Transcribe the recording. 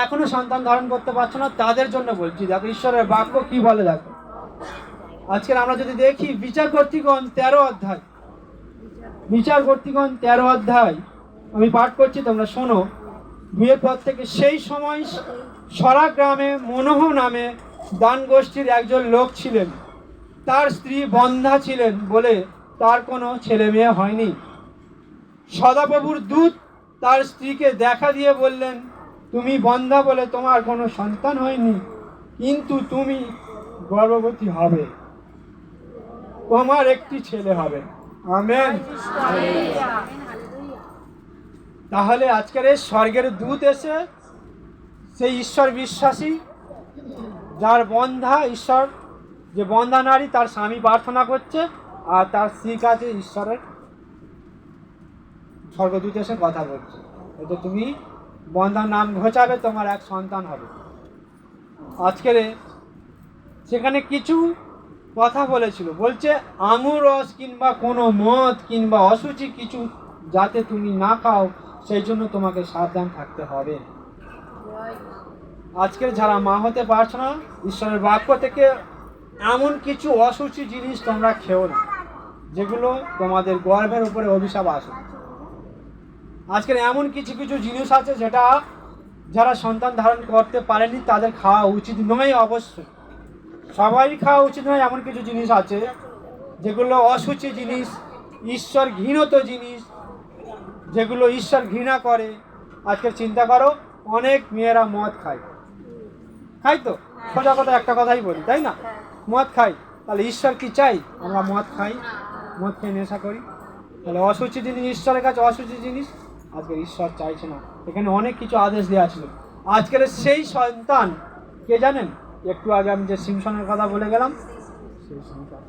এখনো সন্তান ধারণ করতে পারছো না, তাদের জন্য বলছি। দেখো ঈশ্বরের বাক্য কি বলে, দেখো আজকের আমরা যদি দেখি বিচারকর্ত্রীগণ 13 অধ্যায়, বিচারকর্ত্রীগণ 13 অধ্যায় আমি পাঠ করছি, তোমরা শোনো 2 পদ থেকে। সেই সময় সরা গ্রামে মনোহ নামে দান গোষ্ঠীর একজন লোক ছিলেন। তার স্ত্রী বন্ধা ছিলেন বলে তার কোনো ছেলে মেয়ে হয়নি। সদাপ্রভুর দূত তার স্ত্রীকে দেখা দিয়ে বললেন, তুমি বন্ধা বলে তোমার কোনো সন্তান হয়নি, কিন্তু তুমি গর্ভবতী হবে, তোমার একটি ছেলে হবে। আমেন। তাহলে আজকের এই স্বর্গের দূত এসে সেই ঈশ্বর বিশ্বাসী যার বন্ধা, ঈশ্বর যে বন্ধা নারী, তার স্বামী প্রার্থনা করছে আর তার স্ত্রীর কাছে ঈশ্বরের স্বর্গদূত এসে কথা বলছে, এটা তুমি বন্ধার নাম ঘোচাবে, তোমার এক সন্তান হবে। আজকের সেখানে কিছু কথা বলেছিল, বলছে আঙুর রস কিংবা কোনো মদ কিংবা অসুচি কিছু যাতে তুমি না খাও, সেই জন্য তোমাকে সাবধান থাকতে হবে। আজকের যারা মা হতে পারছো না, ঈশ্বরের বাক্য থেকে এমন কিছু অসুচি জিনিস তোমরা খেও না, যেগুলো তোমাদের গর্ভের উপরে অভিশাপ আসে। আজকের এমন কিছু কিছু জিনিস আছে যেটা যারা সন্তান ধারণ করতে পারেনি তাদের খাওয়া উচিত নয়। অবশ্যই সবাই খাওয়া উচিত নয়। এমন কিছু জিনিস আছে যেগুলো অসুচি জিনিস, ঈশ্বর ঘৃণিত জিনিস, যেগুলো ঈশ্বর ঘৃণা করে। আজকে চিন্তা করো, অনেক মেয়েরা মদ খায়, তো সোজা কথা একটা কথাই বলি, তাই না? মদ খাই, তাহলে ঈশ্বর কি চাই আমরা মদ খাই, মদ খেয়ে নেশা করি? তাহলে অসুচি জিনিস ঈশ্বরের কাছে অসুচি জিনিস, আজকে ঈশ্বর চাইছে না। এখানে অনেক কিছু আদেশ দেওয়া ছিল। আজকের সেই সন্তান কে জানেন? একটু আগে আমি যে সিমসনের কথা বলে গেলাম, সেই সন্তান।